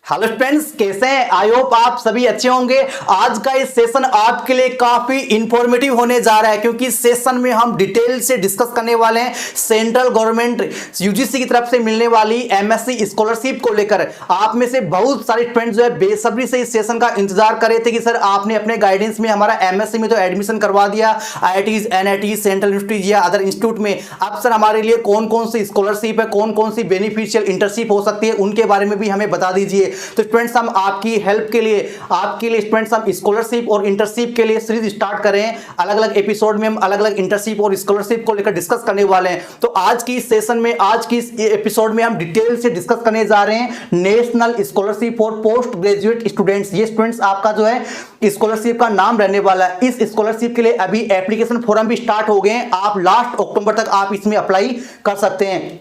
Hello friends, कैसे हैं? I hope आप सभी अच्छे होंगे। आज का इस सेशन आपके लिए काफी इंफॉर्मेटिव होने जा रहा है, क्योंकि इस सेशन में हम डिटेल से डिस्कस करने वाले हैं सेंट्रल गवर्नमेंट यूजीसी की तरफ से मिलने वाली एमएससी स्कॉलरशिप को लेकर। आप में से बहुत सारे फ्रेंड्स जो है बेसब्री से इस सेशन का इंतजार कर रहे थे कि सर आपने अपने गाइडेंस में हमारा एमएससी में तो एडमिशन करवा दिया, आईआईटीज, एनआईटी, सेंट्रल यूनिवर्सिटीज या अदर इंस्टीट्यूट में, अब सर हमारे लिए कौन कौन सी स्कॉलरशिप है, कौन कौन सी बेनिफिशियल इंटर्नशिप हो सकती है, उनके बारे में भी हमें बता दीजिए। तो स्टूडेंट्स, हम आपकी हेल्प के लिए, आपके लिए स्टूडेंट्स, हम स्कॉलरशिप और इंटर्नशिप के लिए सीरीज स्टार्ट कर रहे हैं। अलग अलग एपिसोड में हम अलग अलग इंटर्नशिप और स्कॉलरशिप को लेकर डिस्कस करने वाले हैं। तो आज की इस सेशन में, आज की इस एपिसोड में हम डिटेल से डिस्कस करने जा रहे हैं national scholarship for post graduate students. ये स्टूडेंट्स आपका जो है स्कॉलरशिप का नाम रहने वाला है। इस स्कॉलरशिप के लिए अभी एप्लीकेशन फॉर्म भी स्टार्ट हो गए हैं। आप लास्ट अक्टूबर तक आप इसमें अप्लाई कर सकते हैं।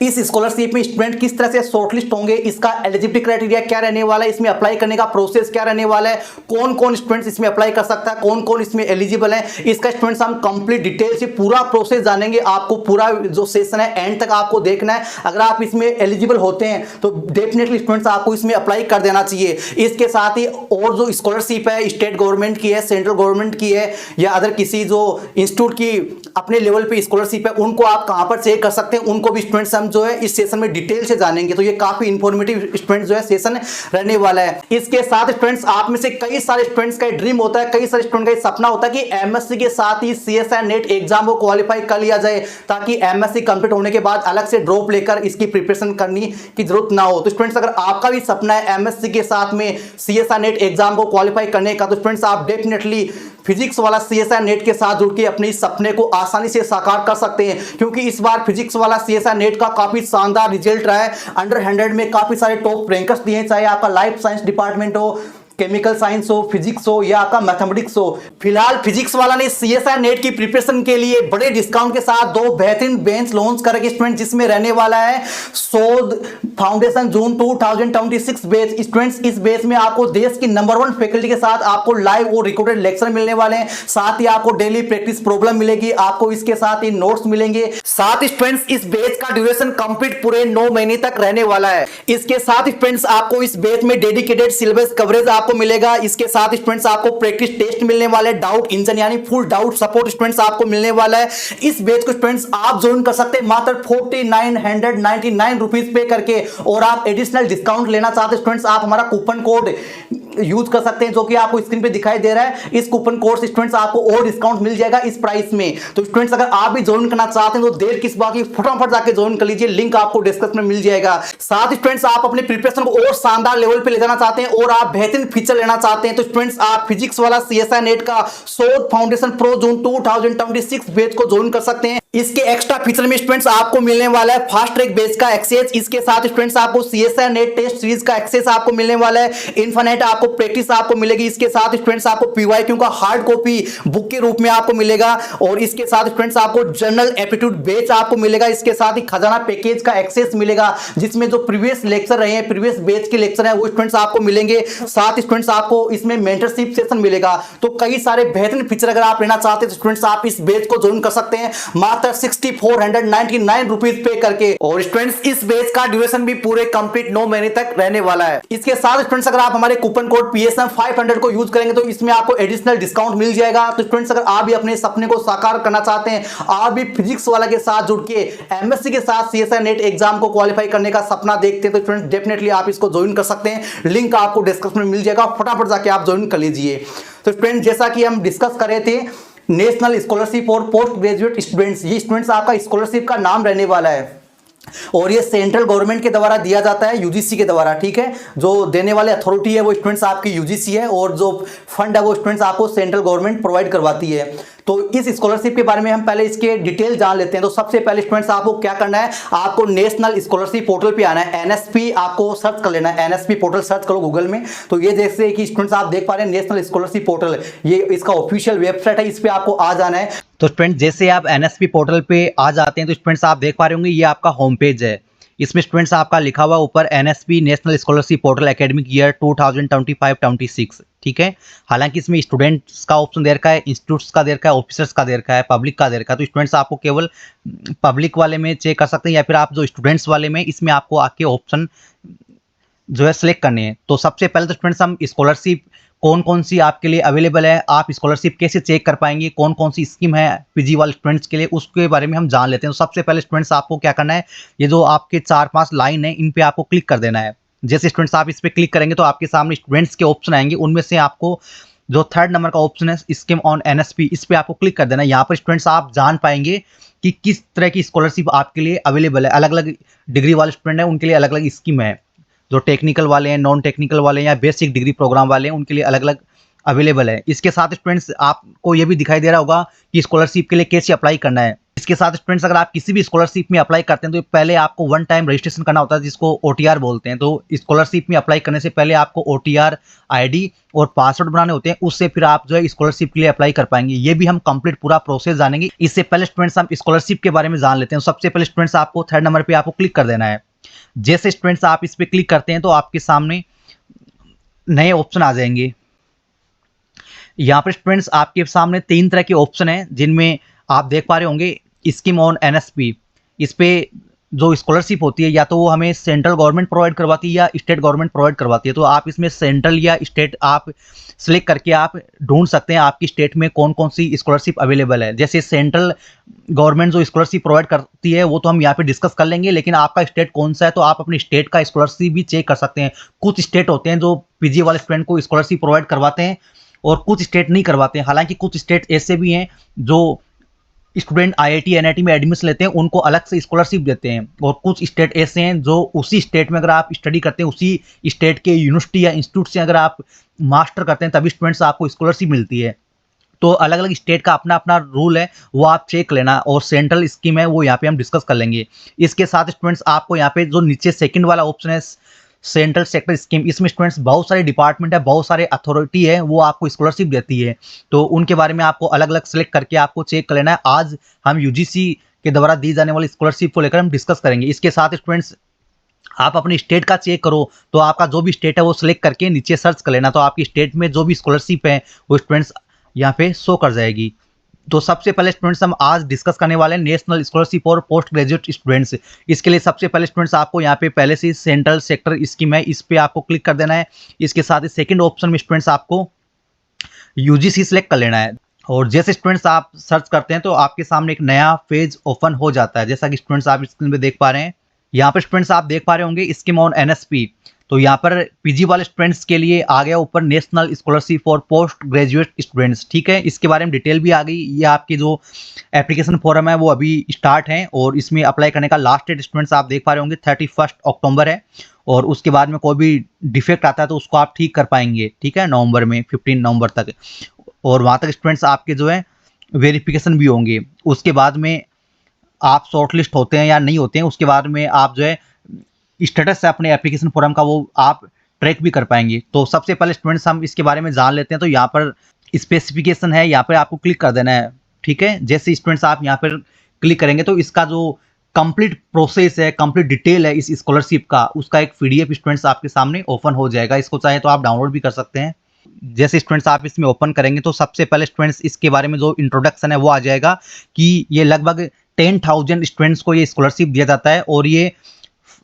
इस स्कॉलरशिप में स्टूडेंट किस तरह से शॉर्टलिस्ट होंगे, इसका एलिजिबिलिटी क्राइटेरिया क्या रहने वाला है, इसमें अप्लाई करने का प्रोसेस क्या रहने वाला है, कौन कौन स्टूडेंट्स इसमें अप्लाई कर सकता है, कौन कौन इसमें एलिजिबल है, इसका स्टूडेंट्स हम कंप्लीट डिटेल से पूरा प्रोसेस जानेंगे। आपको पूरा जो सेशन है एंड तक आपको देखना है। अगर आप इसमें एलिजिबल होते हैं तो डेफिनेटली स्टूडेंट्स आपको इसमें अप्लाई कर देना चाहिए। इसके साथ ही और जो स्कॉलरशिप है स्टेट गवर्नमेंट की है, सेंट्रल गवर्नमेंट की है या अदर किसी जो इंस्टीट्यूट की अपने लेवल पे स्कॉलरशिप है, उनको आप कहां पर चेक कर सकते हैं, उनको भी स्टूडेंट्स हम जो है इस सेशन में डिटेल से जानेंगे। तो ये काफी इंफॉर्मेटिव स्टूडेंट्स जो है सेशन रहने वाला है। इसके साथ स्टूडेंट्स, आप में से कई सारे स्टूडेंट्स का ड्रीम होता है, कई सारे स्टूडेंट का सपना होता है कि एमएससी के साथ ही सीएसआई नेट एग्जाम को क्वालिफाई कर लिया जाए, ताकि एमएससी कंप्लीट होने के बाद अलग से ड्रॉप लेकर इसकी प्रिपरेशन करने की जरूरत ना हो। तो स्टूडेंट्स, अगर आपका भी सपना है एमएससी के साथ में सीएसआई नेट एग्जाम को क्वालिफाई करने का, तो स्टूडेंट्स आप डेफिनेटली फिजिक्स वाला सीएसआई नेट के साथ जुड़ के अपने इस सपने को आसानी से साकार कर सकते हैं। क्योंकि इस बार फिजिक्स वाला सीएसआई नेट का काफी शानदार रिजल्ट रहा है। अंडर 100 में काफी सारे टॉप रैंकर्स दिए, चाहे आपका लाइफ साइंस डिपार्टमेंट हो, केमिकल साइंस हो, फिजिक्स हो या आपका मैथमेटिक्स हो। फिलहाल फिजिक्स वाला ने सीएसआई नेट की प्रिपरेशन के लिए बड़े डिस्काउंट के साथ दो बेहतरीन बेंच लॉन्च करेंगे स्टूडेंट, जिसमें रहने वाला है शोध फाउंडेशन जून 2026 बैच। स्टूडेंट्स, इस बैच में आपको देश की नंबर 1 फैकल्टी के साथ आपको लाइव और रिकॉर्डेड लेक्चर मिलने वाले हैं। साथ ही आपको डेली प्रैक्टिस प्रॉब्लम मिलेगी, आपको इसके साथ ही नोट्स मिलेंगे। साथ ही स्टूडेंट्स, इस बैच का ड्यूरेशन कंप्लीट पूरे 9 महीने तक रहने वाला है। इसके साथ ही स्टूडेंट्स, आपको इस बैच में डेडिकेटेड सिलेबस कवरेज आपको मिलेगा। इसके साथ स्टूडेंट्स आपको प्रैक्टिस टेस्ट मिलने वाले, डाउट इंजन यानी फुल डाउट सपोर्ट स्टूडेंट्स आपको मिलने वाला है। इस बैच को स्टूडेंट्स आप ज्वाइन कर सकते हैं मात्र 4999 रुपीज पे करके। और आप एडिशनल डिस्काउंट लेना चाहते हैं स्टूडेंट्स, आप हमारा कूपन कोड यूज कर सकते हैं, जो कि आपको स्क्रीन पे दिखाई दे रहा है। इस कूपन कोड से स्टूडेंट्स आपको और डिस्काउंट मिल जाएगा इस प्राइस में। तो स्टूडेंट्स, अगर आप भी ज्वाइन करना चाहते हैं तो देर किस बात की, फटाफट जाके ज्वाइन कर लीजिए, लिंक आपको डिस्क्रिप्शन में मिल जाएगा। साथ ही स्टूडेंट्स, आप अपने प्रिपरेशन को और शानदार लेवल पे ले जाना चाहते हैं और आप बेहतरीन फीचर लेना चाहते हैं, तो स्टूडेंट्स आप फिजिक्स वाला सीएसआई नेट का शोध फाउंडेशन प्रो जून 2026 बैच को ज्वाइन कर सकते हैं। इसके एक्स्ट्रा फीचर में स्टूडेंट्स आपको मिलने वाला है फास्ट ट्रैक बैच का एक्सेस। इसके साथ स्टूडेंट्स आपको सीएसआई नेट टेस्ट सीरीज का एक्सेस आपको मिलने वाला है। इनफिनिट आपको प्रैक्टिस आपको मिलेगी। इसके साथ स्टूडेंट्स आपको पीवाईक्यू का हार्ड कॉपी बुक के रूप में आपको मिलेगा। और इसके साथ स्टूडेंट्स आपको जनरल एप्टीट्यूड बैच आपको मिलेगा। इसके साथ ही खजाना पैकेज का एक्सेस मिलेगा, जिसमें जो प्रीवियस लेक्चर रहे हैं, प्रीवियस बैच के लेक्चर हैं, वो स्टूडेंट्स आपको मिलेंगे। साथ स्टूडेंट्स आपको इसमें मेंटरशिप सेशन मिलेगा। तो कई सारे बेहतरीन फीचर अगर आप लेना चाहते हैं तो स्टूडेंट्स आप इस बैच को ज्वाइन कर सकते हैं मात्र 6499 रुपीज पे करके। और स्टूडेंट्स, इस बैच का ड्यूरेशन भी पूरे कंप्लीट 9 महीने तक रहने वाला है। इसके साथ स्टूडेंट्स, अगर आप हमारे कूपन कोड PSM 500 को यूज करेंगे तो इसमें आपको एडिशनल डिस्काउंट मिल जाएगा। तो स्टूडेंट्स, अगर आप भी अपने सपने को साकार करना चाहते हैं, आप भी फिजिक्स वाला के साथ जुड़ के एमएससी के साथ सीएसआई नेट एग्जाम को क्वालिफाई करने का सपना देखते हैं, तो स्टूडेंट्स डेफिनेटली आप इसको ज्वाइन कर सकते हैं। लिंक आपको डिस्क्रिप्शन में मिल जाएगा, फटाफट जाके आप ज्वाइन कर लीजिए। तो फ्रेंड्स, जैसा कि हम डिस्कस कर रहे थे national scholarship for post graduate students, ये स्टूडेंट्स आपका स्कॉलरशिप का नाम रहने वाला है और ये सेंट्रल गवर्नमेंट के द्वारा दिया जाता है, यूजीसी के द्वारा। ठीक है, जो देने वाले अथॉरिटी है वो स्टूडेंट्स आपकी यूजीसी है और जो फंड है वो स्टूडेंट्स आपको सेंट्रल गवर्नमेंट प्रोवाइड करवाती है। तो इस स्कॉलरशिप के बारे में हम पहले इसके डिटेल जान लेते हैं। तो सबसे पहले स्टूडेंट्स आपको क्या करना है, आपको नेशनल स्कॉलरशिप पोर्टल पे आना है। एनएसपी आपको सर्च कर लेना है, एनएसपी पोर्टल सर्च करो गूगल में। तो ये जैसे कि स्टूडेंट्स आप देख पा रहे हैं नेशनल स्कॉलरशिप पोर्टल, ये इसका ऑफिशियल वेबसाइट है, इस पे आपको आ जाना है। तो स्टूडेंट, जैसे आप एनएसपी पोर्टल पे आ जाते हैं तो स्टूडेंट्स आप देख पा रहे होंगे ये आपका होम पेज है। इसमें स्टूडेंट्स आपका लिखा हुआ ऊपर NSP national scholarship portal academic year 2025-26। ठीक है, हालांकि इसमें स्टूडेंट्स का ऑप्शन दे रखा है, इंस्टीट्यूट्स का दे रखा है, ऑफिसर्स का दे रखा है, पब्लिक का दे रखा है। तो स्टूडेंट्स आपको केवल पब्लिक वाले में चेक कर सकते हैं या फिर आप जो स्टूडेंट्स वाले में, इसमें आपको आके ऑप्शन जो है सिलेक्ट करनी है। तो सबसे पहले तो स्टूडेंट्स हम स्कॉलरशिप कौन कौन सी आपके लिए अवेलेबल है, आप स्कॉलरशिप कैसे चेक कर पाएंगे, कौन कौन सी स्कीम है पीजी वाले स्टूडेंट्स के लिए, उसके बारे में हम जान लेते हैं। तो सबसे पहले स्टूडेंट्स आपको क्या करना है, ये जो आपके 4-5 लाइन है इन पे आपको क्लिक कर देना है। जैसे स्टूडेंट्स आप इस पर क्लिक करेंगे तो आपके सामने स्टूडेंट्स के ऑप्शन आएंगे, उनमें से आपको जो 3rd नंबर का ऑप्शन है स्कीम ऑन एनएसपी, इस पे आपको क्लिक कर देना है। यहाँ पर स्टूडेंट्स आप जान पाएंगे कि किस तरह की स्कॉलरशिप आपके लिए अवेलेबल है। अलग अलग डिग्री वाले स्टूडेंट हैं उनके लिए अलग अलग स्कीम है, जो टेक्निकल वाले हैं, नॉन टेक्निकल वाले हैं या बेसिक डिग्री प्रोग्राम वाले हैं उनके लिए अलग अलग अवेलेबल है। इसके साथ स्टूडेंट्स आपको ये भी दिखाई दे रहा होगा कि स्कॉलरशिप के लिए कैसे अप्लाई करना है। इसके साथ स्टूडेंट्स अगर आप किसी भी स्कॉलरशिप में अप्लाई करते हैं तो पहले आपको 1 टाइम रजिस्ट्रेशन करना होता है, जिसको ओटीआर बोलते हैं। तो स्कॉलरशिप में अप्लाई करने से पहले आपको ओटीआर आईडी और पासवर्ड बनाने होते हैं, उससे फिर आप जो है स्कॉलरशिप के लिए अप्लाई कर पाएंगे। ये भी हम कंप्लीट पूरा प्रोसेस जानेंगे। इससे पहले स्टूडेंट्स हम स्कॉलरशिप के बारे में जान लेते हैं। सबसे पहले स्टूडेंट्स आपको 3rd नंबर पे आपको क्लिक कर देना है। जैसे स्टूडेंट्स आप इस पे क्लिक करते हैं तो आपके सामने नए ऑप्शन आ जाएंगे। यहाँ पर स्टूडेंट्स आपके सामने 3 तरह के ऑप्शन हैं, जिनमें आप देख पा रहे होंगे स्कीम ऑन एनएसपी। इस पे जो स्कॉलरशिप होती है या तो वो हमें सेंट्रल गवर्नमेंट प्रोवाइड करवाती है या स्टेट गवर्नमेंट प्रोवाइड करवाती है। तो आप इसमें सेंट्रल या स्टेट आप सिलेक्ट करके आप ढूंढ सकते हैं आपकी स्टेट में कौन कौन सी स्कॉलरशिप अवेलेबल है। जैसे सेंट्रल गवर्नमेंट जो स्कॉलरशिप प्रोवाइड करती है वो तो हम यहाँ पे डिस्कस कर लेंगे, लेकिन आपका स्टेट कौन सा है तो आप अपनी स्टेट का स्कॉलरशिप भी चेक कर सकते हैं। कुछ स्टेट होते हैं जो पीजी वाले स्टूडेंट को स्कॉलरशिप प्रोवाइड करवाते हैं और कुछ स्टेट नहीं करवाते हैं। हालांकि कुछ स्टेट ऐसे भी हैं जो स्टूडेंट आईआईटी एनआईटी में एडमिशन लेते हैं उनको अलग से स्कॉलरशिप देते हैं, और कुछ स्टेट ऐसे हैं जो उसी स्टेट में अगर आप स्टडी करते हैं, उसी स्टेट के यूनिवर्सिटी या इंस्टीट्यूट से अगर आप मास्टर करते हैं तभी स्टूडेंट्स आपको स्कॉलरशिप मिलती है। तो अलग अलग स्टेट का अपना अपना रूल है, वो आप चेक लेना। और सेंट्रल स्कीम है वो यहाँ पे हम डिस्कस कर लेंगे। इसके साथ स्टूडेंट्स आपको यहाँ पे जो नीचे सेकंड वाला ऑप्शन है सेंट्रल सेक्टर स्कीम, इसमें स्टूडेंट्स बहुत सारे डिपार्टमेंट है, बहुत सारे अथॉरिटी है, वो आपको स्कॉलरशिप देती है। तो उनके बारे में आपको अलग अलग सेलेक्ट करके आपको चेक कर लेना है। आज हम यूजीसी के द्वारा दी जाने वाली स्कॉलरशिप को लेकर हम डिस्कस करेंगे। इसके साथ स्टूडेंट्स आप अपनी स्टेट का चेक करो, तो आपका जो भी स्टेट है वो सिलेक्ट करके नीचे सर्च कर लेना। तो आपकी स्टेट में जो भी स्कॉलरशिप है वो स्टूडेंट्स यहाँ पे शो कर जाएगी। तो सबसे पहले स्टूडेंट्स हम आज डिस्कस करने वाले हैं नेशनल स्कॉलरशिप और पोस्ट ग्रेजुएट स्टूडेंट्स। इसके लिए सबसे पहले स्टूडेंट्स आपको यहाँ पे पहले से सेंट्रल सेक्टर स्कीम है, इस पे आपको क्लिक कर देना है। इसके साथ ही सेकंड ऑप्शन में स्टूडेंट्स आपको यूजीसी सिलेक्ट कर लेना है। और जैसे स्टूडेंट्स आप सर्च करते हैं तो आपके सामने एक नया पेज ओपन हो जाता है, जैसा कि स्टूडेंट्स आप स्क्रीन पे देख पा रहे हैं। यहाँ पर स्टूडेंट्स आप देख पा रहे होंगे स्कीम ऑन एनएसपी। तो यहाँ पर पीजी वाले स्टूडेंट्स के लिए आ गया ऊपर national scholarship for post graduate students. ठीक है, इसके बारे में डिटेल भी आ गई। ये आपकी जो एप्लीकेशन फॉर्म है वो अभी स्टार्ट है और इसमें अप्लाई करने का लास्ट डेट स्टूडेंट्स आप देख पा रहे होंगे 31 अक्टूबर है। और उसके बाद में कोई भी डिफेक्ट आता है तो उसको आप ठीक कर पाएंगे। ठीक है, नवंबर में 15 नवंबर तक। और वहाँ तक स्टूडेंट्स आपके जो है वेरिफिकेशन भी होंगे। उसके बाद में आप शॉर्ट लिस्ट होते हैं या नहीं होते हैं, उसके बाद में आप जो है स्टेटस है अपने एप्लीकेशन फॉर्म का वो आप ट्रैक भी कर पाएंगे। तो सबसे पहले स्टूडेंट्स हम इसके बारे में जान लेते हैं। तो यहाँ पर स्पेसिफिकेशन है, यहाँ पर आपको क्लिक कर देना है। ठीक है, जैसे स्टूडेंट्स आप यहाँ पर क्लिक करेंगे तो इसका जो कंप्लीट प्रोसेस है, कंप्लीट डिटेल है इस स्कॉलरशिप का, उसका एक पीडीएफ स्टूडेंट्स आपके सामने ओपन हो जाएगा। इसको चाहे तो आप डाउनलोड भी कर सकते हैं। जैसे स्टूडेंट्स आप इसमें ओपन करेंगे तो सबसे पहले स्टूडेंट्स इसके बारे में जो इंट्रोडक्शन है वो आ जाएगा कि ये लगभग 10,000 स्टूडेंट्स को ये स्कॉलरशिप दिया जाता है। और ये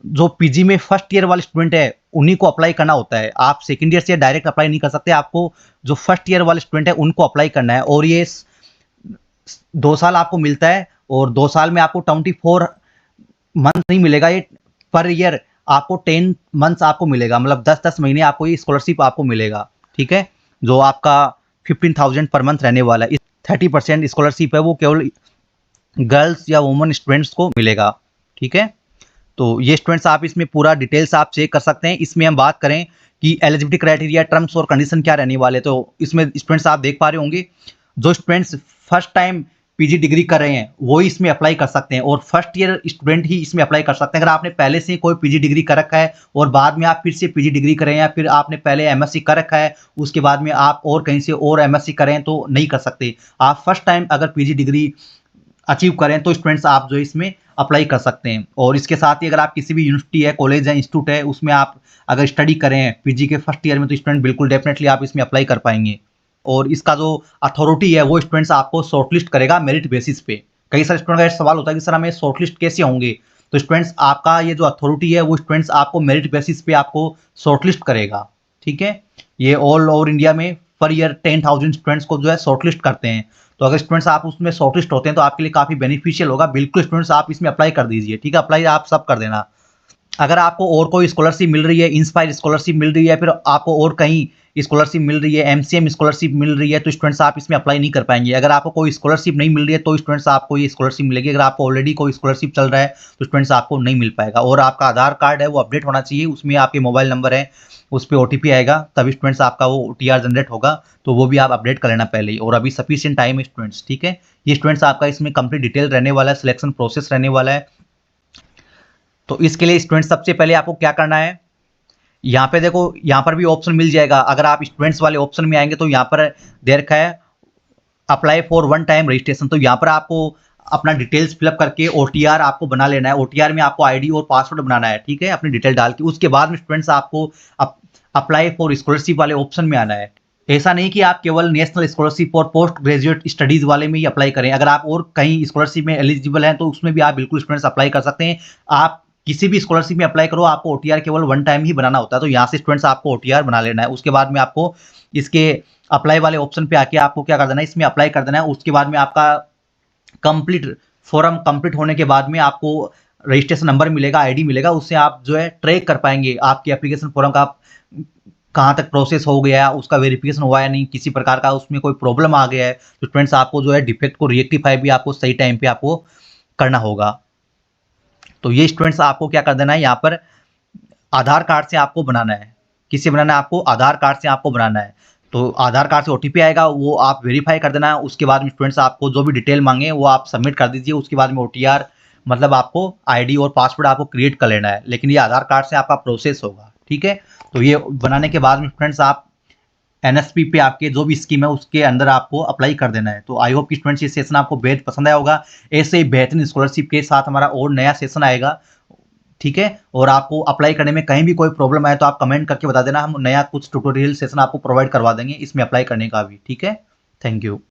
जो पीजी में फर्स्ट ईयर वाले स्टूडेंट है उन्हीं को अप्लाई करना होता है। आप सेकंड ईयर से डायरेक्ट अप्लाई नहीं कर सकते, आपको जो फर्स्ट ईयर वाले स्टूडेंट है उनको अप्लाई करना है। और ये 2 साल आपको मिलता है और 2 साल में आपको 24 मंथ नहीं मिलेगा, ये पर ईयर आपको 10 मंथ्स आपको मिलेगा, मतलब 10-10 महीने आपको ये स्कॉलरशिप आपको मिलेगा। ठीक है, जो आपका 15,000 पर मंथ रहने वाला है। 30% स्कॉलरशिप है वो केवल गर्ल्स या वुमेन स्टूडेंट्स को मिलेगा। ठीक है, तो ये स्टूडेंट्स आप इसमें पूरा डिटेल्स आप चेक कर सकते हैं। इसमें हम बात करें कि एलिजिबिलिटी क्राइटेरिया, टर्म्स और कंडीशन क्या रहने वाले, तो इसमें स्टूडेंट्स आप देख पा रहे होंगे जो students first time PG degree कर रहे हैं वो इसमें अप्लाई कर सकते हैं और फर्स्ट ईयर स्टूडेंट ही इसमें अप्लाई कर सकते हैं। अगर आपने पहले से कोई पीजी डिग्री कर रखा है और बाद में आप फिर से पीजी डिग्री करें या फिर आपने पहले एमएससी कर रखा है उसके बाद में आप और कहीं से और एमएससी करें तो नहीं कर सकते। आप फर्स्ट टाइम अगर पीजी डिग्री अचीव करें तो स्टूडेंट्स आप जो इसमें अप्लाई कर सकते हैं। और इसके साथ ही अगर आप किसी भी यूनिवर्सिटी है, कॉलेज है, इंस्टीट्यूट है, उसमें आप अगर स्टडी करें पीजी के फर्स्ट ईयर में तो स्टूडेंट बिल्कुल डेफिनेटली आप इसमें अप्लाई कर पाएंगे। और इसका जो अथॉरिटी है वो स्टूडेंट्स आपको शॉर्टलिस्ट करेगा मेरिट बेसिस पे। कई सारे स्टूडेंट का सवाल होता है कि सर हमें शॉर्टलिस्ट कैसे होंगे, तो स्टूडेंट्स आपका ये जो अथॉरिटी है वो स्टूडेंट्स आपको मेरिट बेसिस पे आपको शॉर्टलिस्ट करेगा, ठीक है। ये ऑल ओवर इंडिया में पर ईयर 10,000 स्टूडेंट्स को जो है शॉर्टलिस्ट करते हैं। तो अगर स्टूडेंट्स आप उसमें शॉर्टलिस्ट होते हैं तो आपके लिए काफ़ी बेनिफिशियल होगा। बिल्कुल स्टूडेंट्स आप इसमें अप्लाई कर दीजिए, ठीक है। अप्लाई आप सब कर देना। अगर आपको और कोई स्कॉलरशिप मिल रही है, इंस्पायर स्कॉलरशिप मिल रही है, फिर आपको और कहीं स्कॉलरशिप मिल रही है, एमसीएम स्कॉलरशिप मिल रही है, तो स्टूडेंट्स आप इसमें अप्लाई नहीं कर पाएंगे। अगर आपको कोई स्कॉलरशिप नहीं मिल रही है तो स्टूडेंट्स आपको ये स्कॉलरशिप मिलेगी। अगर आपको ऑलरेडी कोई स्कॉलरशिप चल रहा है तो स्टूडेंट्स आपको नहीं मिल पाएगा। और आपका आधार कार्ड है वो अपडेट होना चाहिए, उसमें आपके मोबाइल नंबर है, उस पर ओटीपी आएगा, तभी स्टूडेंट्स आपका वो टीआर जनरेट होगा। तो वो भी आप अपडेट कर लेना पहले ही। और अभी सफिशिएंट टाइम है स्टूडेंट्स, ठीक है। ये स्टूडेंट्स आपका इसमें कंप्लीट डिटेल रहने वाला है, सिलेक्शन प्रोसेस रहने वाला है। तो इसके लिए स्टूडेंट सबसे पहले आपको क्या करना है, यहाँ पे देखो, यहाँ पर भी ऑप्शन मिल जाएगा। अगर आप स्टूडेंट्स वाले ऑप्शन में आएंगे तो यहाँ पर दे रखा है apply for one time registration. तो यहाँ पर आपको अपना डिटेल्स फिलअप करके ओटीआर आपको बना लेना है। ओटीआर में आपको आईडी और पासवर्ड बनाना है, ठीक है, अपनी डिटेल डाल के। उसके बाद में स्टूडेंट्स आपको अप्लाई फॉर स्कॉलरशिप वाले ऑप्शन में आना है। ऐसा नहीं कि आप केवल नेशनल स्कॉलरशिप और पोस्ट ग्रेजुएट स्टडीज वाले में ही अप्लाई करें। अगर आप और कहीं स्कॉलरशिप में एलिजिबल हैं तो उसमें भी आप बिल्कुल स्टूडेंट्स अप्लाई कर सकते हैं। आप किसी भी स्कॉलरशिप में अप्लाई करो, आपको ओटीआर केवल वन टाइम ही बनाना होता है। तो यहाँ से स्टूडेंट्स आपको ओटीआर बना लेना है। उसके बाद में आपको इसके अप्लाई वाले ऑप्शन पे आके आपको क्या कर देना है, इसमें अप्लाई कर देना है। उसके बाद में आपका कंप्लीट फॉर्म कंप्लीट होने के बाद में आपको रजिस्ट्रेशन नंबर मिलेगा, आईडी मिलेगा। उससे आप जो है ट्रैक कर पाएंगे आपकी एप्लीकेशन फॉर्म का कहाँ तक प्रोसेस हो गया, उसका वेरिफिकेशन हुआ है नहीं, किसी प्रकार का उसमें कोई प्रॉब्लम आ गया है। तो स्टूडेंट्स आपको जो है डिफेक्ट को रिएक्टिफाई भी आपको सही टाइम पे आपको करना होगा। तो ये स्टूडेंट्स आपको क्या कर देना है, यहाँ पर आधार कार्ड से आपको बनाना है। किससे बनाना है, आपको आधार कार्ड से आपको बनाना है। तो आधार कार्ड से ओटीपी आएगा, वो आप वेरीफाई कर देना है। उसके बाद में स्टूडेंट्स आपको जो भी डिटेल मांगे वो आप सबमिट कर दीजिए। उसके बाद में ओटीआर मतलब आपको आईडी और पासवर्ड आपको क्रिएट कर लेना है। लेकिन ये आधार कार्ड से आपका प्रोसेस होगा, ठीक है। तो ये बनाने के बाद में स्टूडेंट्स आप एनएसपी पे आपके जो भी स्कीम है उसके अंदर आपको अप्लाई कर देना है। तो आई होप कि स्टूडेंट्स ये सेशन आपको बेहद पसंद आया होगा। ऐसे ही बेहतरीन स्कॉलरशिप के साथ हमारा और नया सेशन आएगा, ठीक है। और आपको अप्लाई करने में कहीं भी कोई प्रॉब्लम आए तो आप कमेंट करके बता देना, हम नया कुछ ट्यूटोरियल सेशन आपको प्रोवाइड करवा देंगे इसमें अप्लाई करने का भी, ठीक है। Thank you.